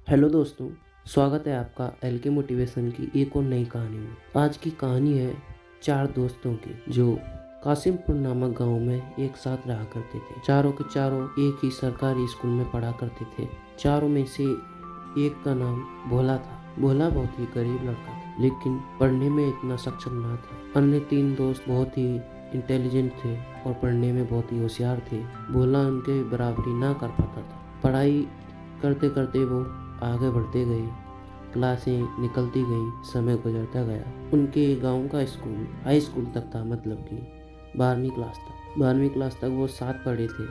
Hello दोस्तों, स्वागत है आपका एलके मोटिवेशन की एक और नई कहानी में। आज की कहानी है 4 दोस्तों की जो कासिमपुर नामक गांव में एक साथ रहा करते थे। चारों के चारों एक ही सरकारी स्कूल में पढ़ा करते थे। चारों में से एक का नाम भोला था। भोला बहुत ही गरीब लड़का था, लेकिन पढ़ने में इतना सक्षम ना था। अन्य 3 दोस्त बहुत ही इंटेलिजेंट थे और पढ़ने में बहुत ही होशियार थे। भोला उनके बराबरी ना कर पाता था। पढ़ाई करते करते वो आगे बढ़ते गए, क्लासें निकलती गई, समय गुजरता गया। उनके गांव का स्कूल हाई स्कूल तक था, मतलब कि 12वीं क्लास तक। 12वीं क्लास तक वो साथ पढ़े थे।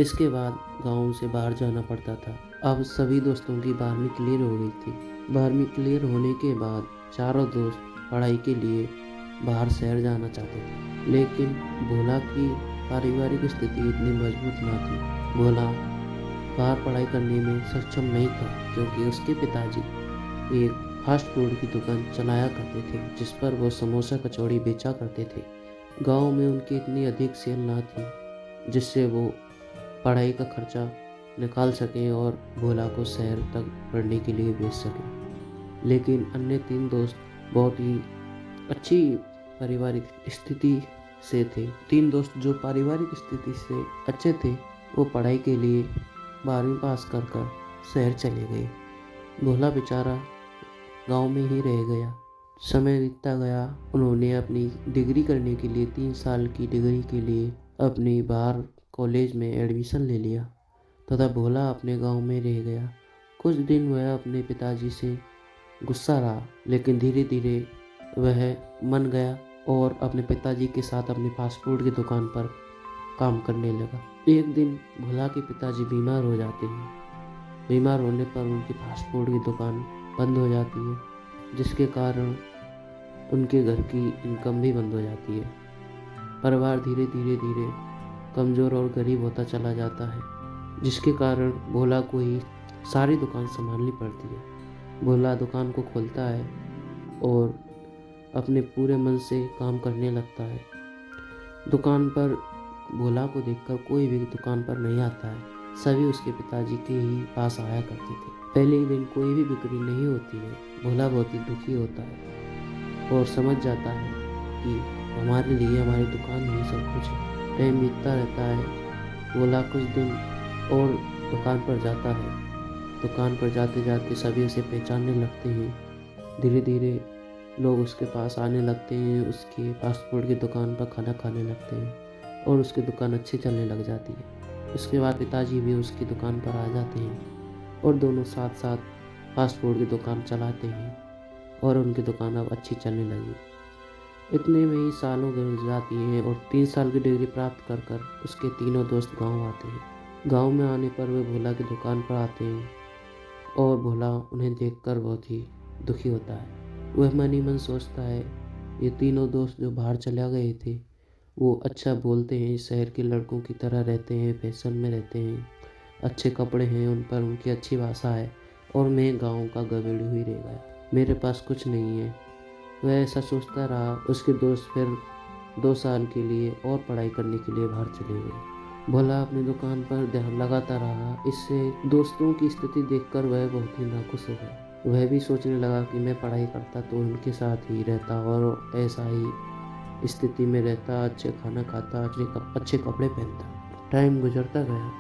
इसके बाद गांव से बाहर जाना पड़ता था। अब सभी दोस्तों की 12वीं क्लियर हो गई थी। 12वीं क्लियर होने के बाद चारों दोस्त पढ़ाई के लिए बाहर शहर जाना चाहते थे, लेकिन भोला की पारिवारिक स्थिति इतनी मजबूत ना थी। भोला बाहर पढ़ाई करने में सक्षम नहीं था, क्योंकि उसके पिताजी एक फास्ट फूड की दुकान चलाया करते थे, जिस पर वो समोसा कचौड़ी बेचा करते थे। गांव में उनकी इतनी अधिक सेल ना थी जिससे वो पढ़ाई का खर्चा निकाल सकें और भोला को शहर तक पढ़ने के लिए भेज सकें। लेकिन अन्य 3 दोस्त बहुत ही अच्छी पारिवारिक स्थिति से थे। 3 दोस्त जो पारिवारिक स्थिति से अच्छे थे, वो पढ़ाई के लिए 12वीं पास कर कर शहर चले गए। भोला बेचारा गांव में ही रह गया। समय बीतता गया। उन्होंने अपनी डिग्री करने के लिए 3 साल की डिग्री के लिए अपनी बाहर कॉलेज में एडमिशन ले लिया तथा भोला अपने गांव में रह गया। कुछ दिन वह अपने पिताजी से गुस्सा रहा, लेकिन धीरे धीरे वह मन गया और अपने पिताजी के साथ अपनी फास्ट फूड की दुकान पर काम करने लगा। एक दिन भोला के पिताजी बीमार हो जाते हैं। बीमार होने पर उनकी फास्ट फूड की दुकान बंद हो जाती है, जिसके कारण उनके घर की इनकम भी बंद हो जाती है। परिवार धीरे धीरे धीरे कमज़ोर और गरीब होता चला जाता है, जिसके कारण भोला को ही सारी दुकान संभालनी पड़ती है। भोला दुकान को खोलता है और अपने पूरे मन से काम करने लगता है। दुकान पर भोला को देखकर कोई भी दुकान पर नहीं आता है। सभी उसके पिताजी के ही पास आया करते थे। पहले ही दिन कोई भी बिक्री नहीं होती है। भोला बहुत ही दुखी होता है और समझ जाता है कि हमारे लिए हमारी दुकान ही सब कुछ है। टाइम बीतता रहता है। भोला कुछ दिन और दुकान पर जाता है। दुकान पर जाते जाते सभी उसे पहचानने लगते हैं। धीरे धीरे लोग उसके पास आने लगते हैं, उसके फास्ट फूड की दुकान पर खाना खाने लगते हैं और उसकी दुकान अच्छी चलने लग जाती है। उसके बाद पिताजी भी उसकी दुकान पर आ जाते हैं और दोनों साथ साथ फास्ट फूड की दुकान चलाते हैं और उनकी दुकान अब अच्छी चलने लगी। इतने में ही सालों गुजर जाती हैं और 3 साल की डिग्री प्राप्त कर कर उसके तीनों दोस्त गाँव आते हैं। गाँव में आने पर वे भोला की दुकान पर आते हैं और भोला उन्हें देखकर बहुत ही दुखी होता है। वह मन ही मन सोचता है, ये तीनों दोस्त जो बाहर चले गए थे, वो अच्छा बोलते हैं, शहर के लड़कों की तरह रहते हैं, फैशन में रहते हैं, अच्छे कपड़े हैं उन पर, उनकी अच्छी भाषा है, और मैं गांव का गवेड़ू ही रह गया, मेरे पास कुछ नहीं है। वह ऐसा सोचता रहा। उसके दोस्त फिर 2 साल के लिए और पढ़ाई करने के लिए बाहर चले गए। भोला अपनी दुकान पर ध्यान लगाता रहा। इससे दोस्तों की स्थिति देखकर वह बहुत ही नाखुश हो गया। वह भी सोचने लगा कि मैं पढ़ाई करता तो उनके साथ ही रहता और ऐसा ही स्थिति में रहता, अच्छे खाना खाता, अच्छे कपड़े पहनता। टाइम गुजरता गया।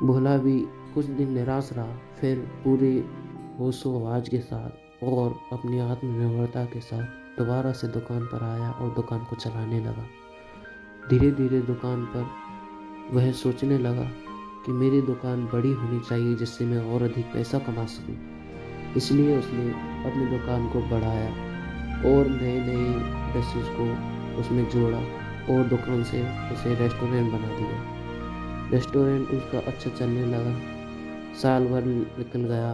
भोला भी कुछ दिन निराश रहा, फिर पूरे होशो हवास के साथ और अपनी आत्मनिर्भरता के साथ दोबारा से दुकान पर आया और दुकान को चलाने लगा। धीरे धीरे दुकान पर वह सोचने लगा कि मेरी दुकान बड़ी होनी चाहिए, जिससे मैं और अधिक पैसा कमा सकूं। इसलिए उसने अपनी दुकान को बढ़ाया और नए नए डिशेज को उसमें जोड़ा और दुकान से उसे रेस्टोरेंट बना दिया। रेस्टोरेंट उसका अच्छा चलने लगा। साल भर निकल गया।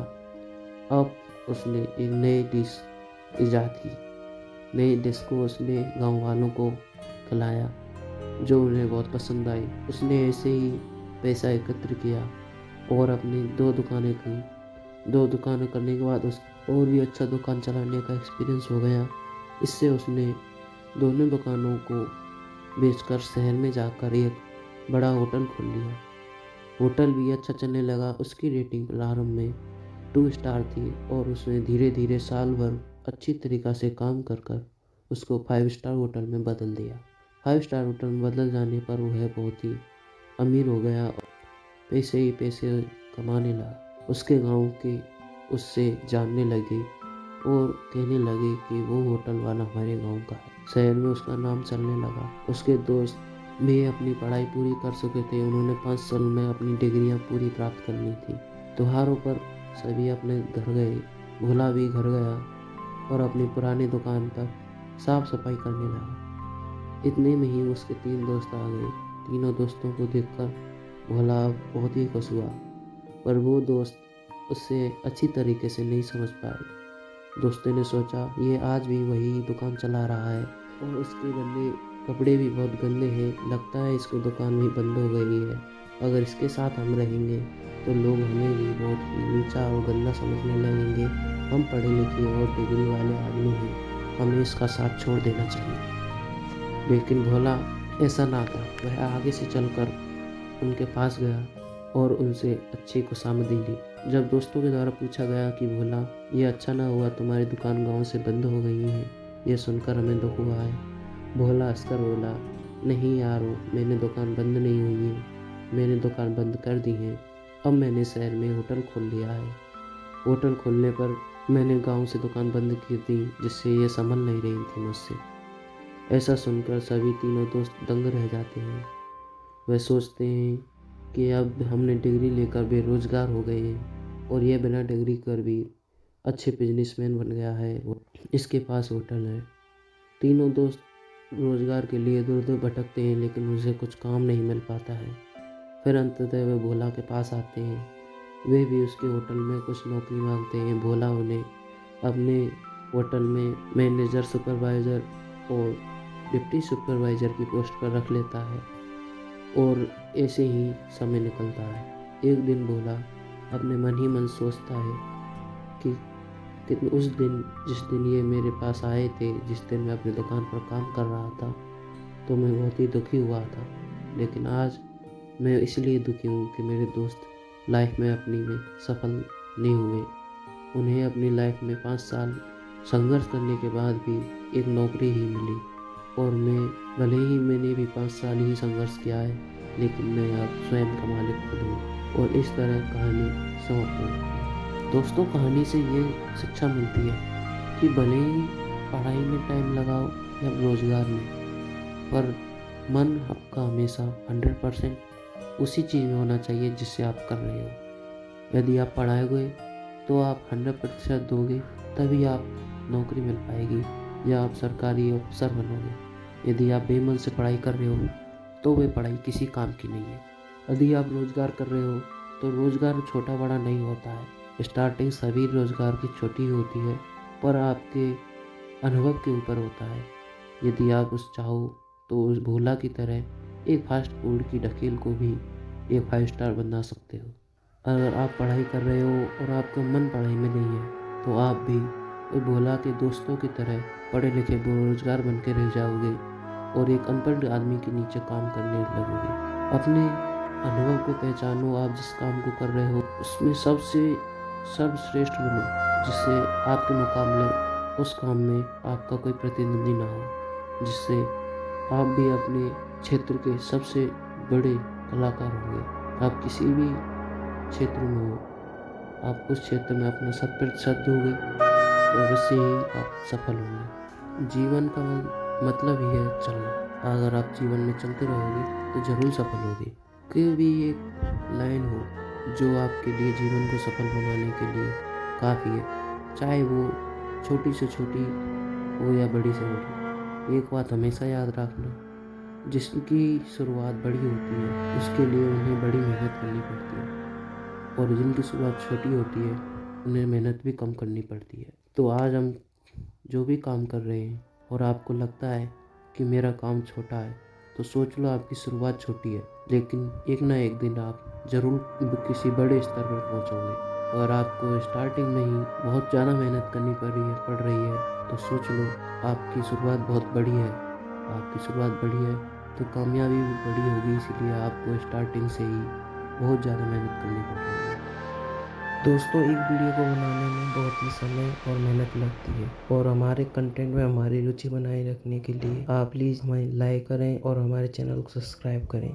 अब उसने एक नई डिश ईजाद की। नई डिश को उसने गांव वालों को खिलाया, जो उन्हें बहुत पसंद आई। उसने ऐसे ही पैसा एकत्र किया और अपनी 2 दुकानें की। 2 दुकानें करने के बाद उस और भी अच्छा दुकान चलाने का एक्सपीरियंस हो गया। इससे उसने दोनों दुकानों को बेचकर शहर में जाकर एक बड़ा होटल खोल लिया। होटल भी अच्छा चलने लगा। उसकी रेटिंग प्रारंभ में 2 स्टार थी और उसने धीरे धीरे साल भर अच्छी तरीक़ा से काम कर कर उसको 5 स्टार होटल में बदल दिया। 5 स्टार होटल में बदल जाने पर वह बहुत ही अमीर हो गया, पैसे ही पैसे कमाने लगा। उसके गांव के उससे जानने लगे और कहने लगे कि वो होटल वाला हमारे गांव का है। शहर में उसका नाम चलने लगा। उसके दोस्त भी अपनी पढ़ाई पूरी कर चुके थे। उन्होंने 5 साल में अपनी डिग्रियां पूरी प्राप्त करनी थी। त्योहारों पर सभी अपने घर गए। भोला भी घर गया और अपनी पुरानी दुकान पर साफ सफाई करने लगा। इतने में ही उसके 3 दोस्त आ गए। तीनों दोस्तों को देखकर भोला बहुत ही खुश हुआ, पर वो दोस्त उससे अच्छी तरीके से नहीं समझ पाए। दोस्तों ने सोचा ये आज भी वही दुकान चला रहा है और उसके गंदे कपड़े भी बहुत गंदे हैं, लगता है इसकी दुकान भी बंद हो गई है। अगर इसके साथ हम रहेंगे तो लोग हमें भी बहुत ही नीचा और गंदा समझने लगेंगे। हम पढ़े लिखे और डिग्री वाले आदमी हैं, हमें इसका साथ छोड़ देना चाहिए। लेकिन भोला ऐसा ना था। वह आगे से चलकर उनके पास गया और उनसे अच्छी खुशामदी ली। जब दोस्तों के द्वारा पूछा गया कि भोला ये अच्छा ना हुआ तुम्हारी दुकान गांव से बंद हो गई है, ये सुनकर हमें दुख हुआ है। भोला हंसकर बोला, नहीं यारो, मैंने दुकान बंद नहीं हुई है, मैंने दुकान बंद कर दी है। अब मैंने शहर में होटल खोल लिया है। होटल खोलने पर मैंने गांव से दुकान बंद की थी, जिससे ये संभल नहीं रही थी मुझसे। ऐसा सुनकर सभी तीनों दोस्त दंग रह जाते हैं। वह सोचते हैं कि अब हमने डिग्री लेकर बेरोजगार हो गए हैं और यह बिना डिग्री कर भी अच्छे बिजनेसमैन बन गया है, इसके पास होटल है। तीनों दोस्त रोजगार के लिए इधर उधर भटकते हैं, लेकिन उनसे कुछ काम नहीं मिल पाता है। फिर अंततः वे भोला के पास आते हैं। वे भी उसके होटल में कुछ नौकरी मांगते हैं। भोला उन्हें अपने होटल में मैनेजर, सुपरवाइज़र और डिप्टी सुपरवाइज़र की पोस्ट पर रख लेता है और ऐसे ही समय निकलता है। एक दिन भोला अपने मन ही मन सोचता है कि उस दिन जिस दिन ये मेरे पास आए थे, जिस दिन मैं अपनी दुकान पर काम कर रहा था, तो मैं बहुत ही दुखी हुआ था। लेकिन आज मैं इसलिए दुखी हूँ कि मेरे दोस्त लाइफ में अपनी में सफल नहीं हुए। उन्हें अपनी लाइफ में 5 साल संघर्ष करने के बाद भी एक नौकरी ही मिली और भले ही मैंने भी 5 साल ही संघर्ष किया है, लेकिन मैं अब स्वयं का मालिक खुद हूँ। और इस तरह कहानी समाप्त होती है। दोस्तों, कहानी से ये शिक्षा मिलती है कि भले ही पढ़ाई में टाइम लगाओ या रोजगार में, पर मन आपका हमेशा 100% उसी चीज़ में होना चाहिए जिससे आप कर रहे हो। यदि आप पढ़ाओगे तो आप 100% दोगे, तभी आप नौकरी मिल पाएगी या आप सरकारी अफसर बनोगे। यदि आप बेमन से पढ़ाई कर रहे हो तो वह पढ़ाई किसी काम की नहीं है। यदि आप रोज़गार कर रहे हो तो रोज़गार छोटा बड़ा नहीं होता है। स्टार्टिंग सभी रोज़गार की छोटी होती है, पर आपके अनुभव के ऊपर होता है। यदि आप उस चाहो तो उस भोला की तरह एक फास्ट फूड की ढकेल को भी एक 5 स्टार बना सकते हो। अगर आप पढ़ाई कर रहे हो और आपका मन पढ़ाई में नहीं है तो आप भी उस भोला के दोस्तों की तरह पढ़े लिखे बेरोजगार बन के रह जाओगे और एक अनपढ़ आदमी के नीचे काम करने लगोगे। अपने अनुभव को पहचानो। आप जिस काम को कर रहे हो उसमें सबसे सर्वश्रेष्ठ बनो, जिससे आपके मुकाबले उस काम में आपका कोई प्रतिद्वंदी ना हो, जिससे आप भी अपने क्षेत्र के सबसे बड़े कलाकार होंगे। आप किसी भी क्षेत्र में हो, आप उस क्षेत्र में अपना 100% दोगे तो अवश्य ही आप सफल होंगे। जीवन का मतलब ही है चलना। अगर आप जीवन में चलते रहोगे तो जरूर सफल होगे। कोई भी एक लाइन हो जो आपके लिए जीवन को सफल बनाने के लिए काफ़ी है, चाहे वो छोटी से छोटी हो या बड़ी से बड़ी। एक बात हमेशा याद रखना, जिसकी शुरुआत बड़ी होती है उसके लिए उन्हें बड़ी मेहनत करनी पड़ती है, और जिनकी शुरुआत छोटी होती है उन्हें मेहनत भी कम करनी पड़ती है। तो आज हम जो भी काम कर रहे हैं और आपको लगता है कि मेरा काम छोटा है, तो सोच लो आपकी शुरुआत छोटी है, लेकिन एक ना एक दिन आप ज़रूर किसी बड़े स्तर पर पहुंचोगे। अगर आपको स्टार्टिंग में ही बहुत ज़्यादा मेहनत करनी पड़ रही है तो सोच लो आपकी शुरुआत बहुत बड़ी है। आपकी शुरुआत बड़ी है तो कामयाबी भी बड़ी होगी, इसलिए आपको स्टार्टिंग से ही बहुत ज़्यादा मेहनत करनी पड़ रही है। दोस्तों, एक वीडियो को बनाने में बहुत ही समय और मेहनत लगती है और हमारे कंटेंट में हमारी रुचि बनाए रखने के लिए आप प्लीज़ हमें लाइक करें और हमारे चैनल को सब्सक्राइब करें।